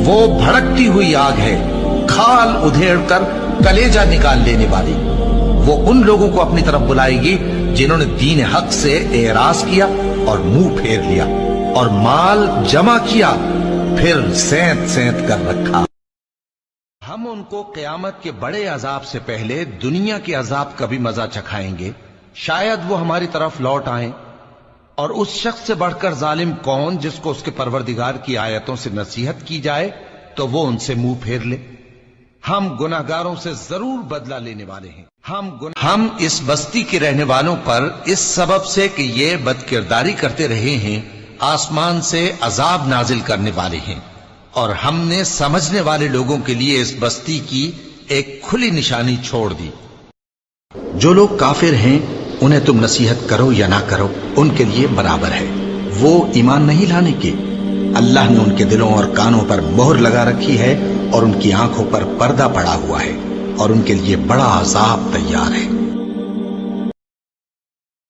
वो भड़कती हुई आग है, खाल उधेड़ कर कलेजा निकाल लेने वाली। वो उन लोगों को अपनी तरफ बुलाएगी जिन्होंने दीन हक से एराज किया और मुंह फेर लिया और माल जमा किया फिर सेंत सेंत कर रखा। हम उनको क़यामत के बड़े अजाब से पहले दुनिया के अजाब का भी मजा चखाएंगे। शायद वो हमारी तरफ लौट आए। और उस शख्स से बढ़कर जालिम कौन जिसको उसके परवरदिगार की आयतों से नसीहत की जाए तो वो उनसे मुंह फेर ले। हम गुनाहगारों से जरूर बदला लेने वाले हैं। हम इस बस्ती के रहने वालों पर इस सबब से कि ये बदकिरदारी करते रहे हैं आसमान से अजाब नाजिल करने वाले हैं। और हमने समझने वाले लोगों के लिए इस बस्ती की एक खुली निशानी छोड़ दी। जो लोग काफिर हैं उन्हें तुम नसीहत करो या ना करो उनके लिए बराबर है। वो ईमान नहीं लाने के। अल्लाह ने उनके दिलों और कानों पर मोहर लगा रखी है और उनकी आंखों पर पर्दा पड़ा हुआ है और उनके लिए बड़ा अजाब तैयार है।